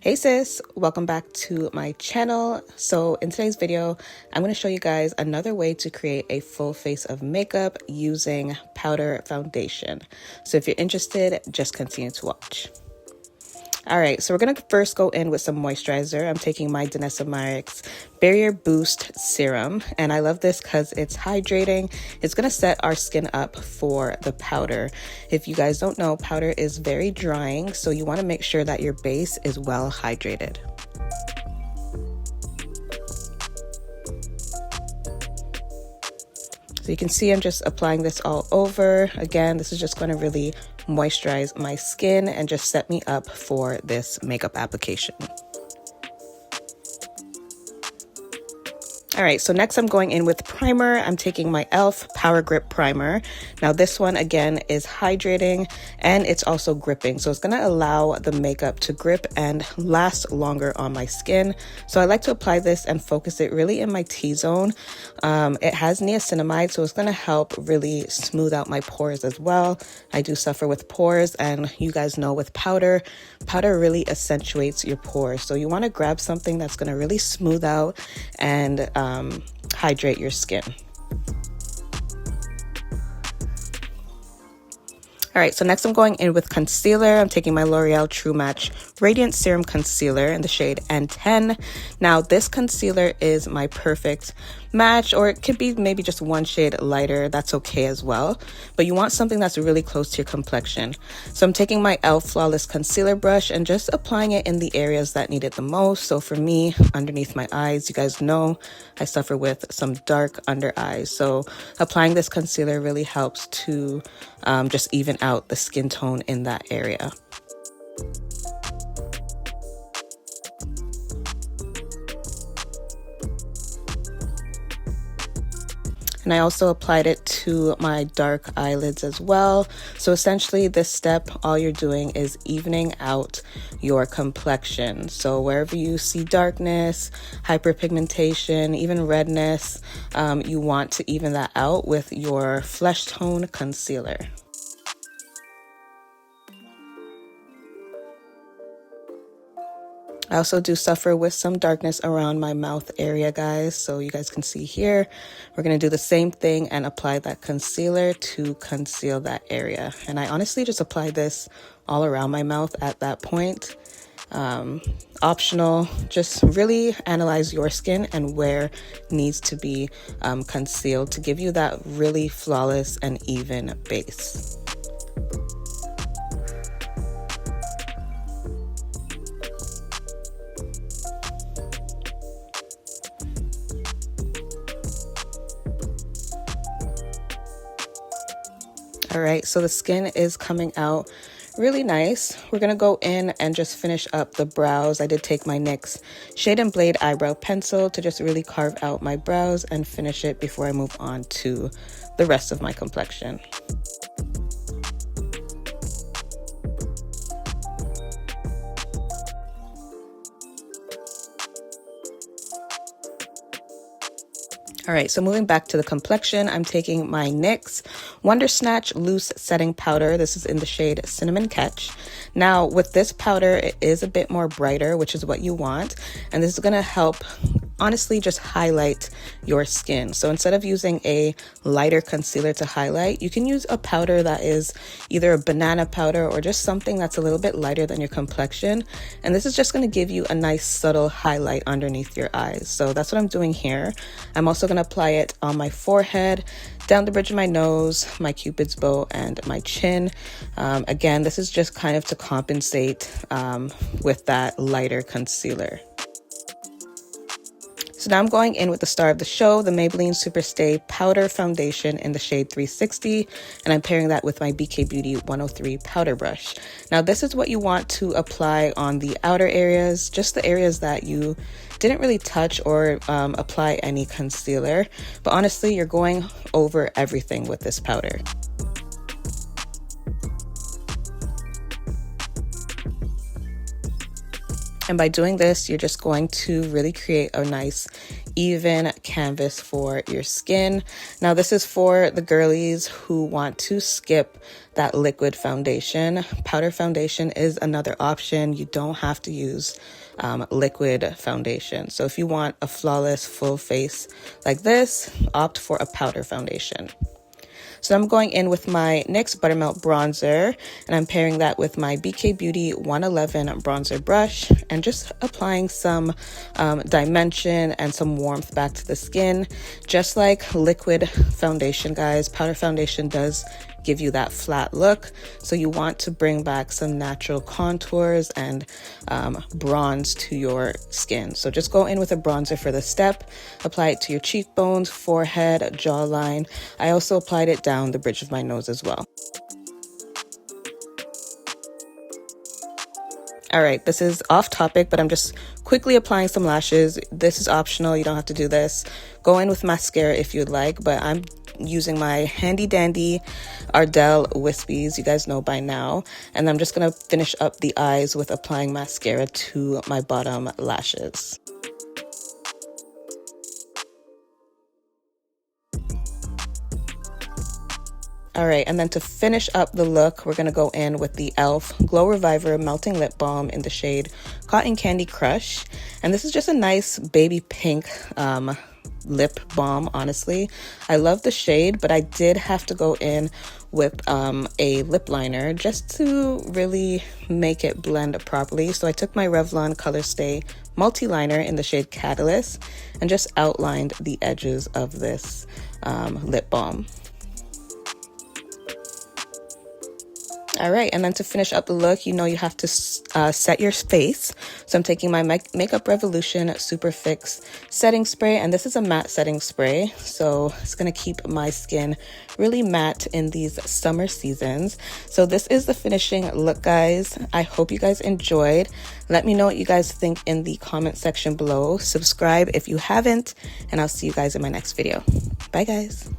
Hey sis, welcome back to my channel. So in today's video, I'm going to show you guys another way to create a full face of makeup using powder foundation. So if you're interested, just continue to watch. All right, so we're going to first go in with some moisturizer. I'm taking my Danessa Myricks Barrier Boost Serum, and I love this because it's hydrating. It's going to set our skin up for the powder. If you guys don't know, powder is very drying, so you want to make sure that your base is well hydrated. So you can see I'm just applying this all over. Again, this is just going to really moisturize my skin and just set me up for this makeup application. All right, so next I'm going in with primer. I'm taking my e.l.f. Power Grip Primer. Now this one, again, is hydrating and it's also gripping. So it's gonna allow the makeup to grip and last longer on my skin. So I like to apply this and focus it really in my T-zone. It has niacinamide, so it's gonna help really smooth out my pores as well. I do suffer with pores, and you guys know with powder really accentuates your pores. So you wanna grab something that's gonna really smooth out and hydrate your skin. All right, so next I'm going in with concealer. I'm taking my Loreal True Match Radiant Serum Concealer in the shade N10. Now this concealer is my perfect match, or it could be maybe just one shade lighter. That's okay as well, but you want something that's really close to your complexion. So I'm taking my e.l.f. Flawless Concealer brush and just applying it in the areas that need it the most. So for me, underneath my eyes, you guys know I suffer with some dark under eyes. So applying this concealer really helps to just even out the skin tone in that area. And I also applied it to my dark eyelids as well. So essentially this step, all you're doing is evening out your complexion. So wherever you see darkness, hyperpigmentation, even redness, you want to even that out with your flesh tone concealer. I also do suffer with some darkness around my mouth area, guys. So you guys can see here, we're going to do the same thing and apply that concealer to conceal that area. And I honestly just apply this all around my mouth at that point. Optional, just really analyze your skin and where needs to be concealed to give you that really flawless and even base. All right, so the skin is coming out really nice. We're gonna go in and just finish up the brows. I did take my NYX Shade and Blade eyebrow pencil to just really carve out my brows and finish it before I move on to the rest of my complexion. All right, so moving back to the complexion, I'm taking my NYX Wonder Snatch Loose Setting Powder. This is in the shade Cinnamon Catch. Now, with this powder, it is a bit more brighter, which is what you want. And this is gonna help, honestly, just highlight your skin. So instead of using a lighter concealer to highlight, you can use a powder that is either a banana powder or just something that's a little bit lighter than your complexion. And this is just gonna give you a nice subtle highlight underneath your eyes. So that's what I'm doing here. I'm also gonna apply it on my forehead, down the bridge of my nose, my cupid's bow, and my chin. Again, this is just kind of to compensate with that lighter concealer. So now I'm going in with the star of the show, the Maybelline Superstay Powder Foundation in the shade 360, and I'm pairing that with my BK Beauty 103 powder brush. Now this is what you want to apply on the outer areas, just the areas that you didn't really touch or apply any concealer, but honestly, you're going over everything with this powder. And by doing this, you're just going to really create a nice even canvas for your skin. Now this is for the girlies who want to skip that liquid foundation. Powder foundation is another option. You don't have to use liquid foundation. So if you want a flawless full face like this, opt for a powder foundation. So I'm going in with my NYX Buttermelt bronzer, and I'm pairing that with my BK Beauty 111 bronzer brush and just applying some dimension and some warmth back to the skin. Just like liquid foundation, guys, powder foundation does give you that flat look, so you want to bring back some natural contours and bronze to your skin. So just go in with a bronzer for the step, apply it to your cheekbones, forehead, jawline. I also applied it down the bridge of my nose as well. All right, this is off topic, but I'm just quickly applying some lashes. This is optional, you don't have to do this. Go in with mascara if you'd like, but I'm using my handy dandy Ardell Wispies, you guys know by now, and I'm just gonna finish up the eyes with applying mascara to my bottom lashes. All right, and then to finish up the look, we're gonna go in with the e.l.f. Glow Reviver Melting Lip Balm in the shade Cotton Candy Crush. And this is just a nice baby pink lip balm, honestly. I love the shade, but I did have to go in with a lip liner just to really make it blend properly. So I took my Revlon Color Stay multi-liner in the shade Catalyst and just outlined the edges of this lip balm. All right, and then to finish up the look, you know you have to set your face. So I'm taking my Makeup Revolution Super Fix setting spray, and this is a matte setting spray. So it's gonna keep my skin really matte in these summer seasons. So this is the finishing look, guys. I hope you guys enjoyed. Let me know what you guys think in the comment section below. Subscribe if you haven't, and I'll see you guys in my next video. Bye, guys.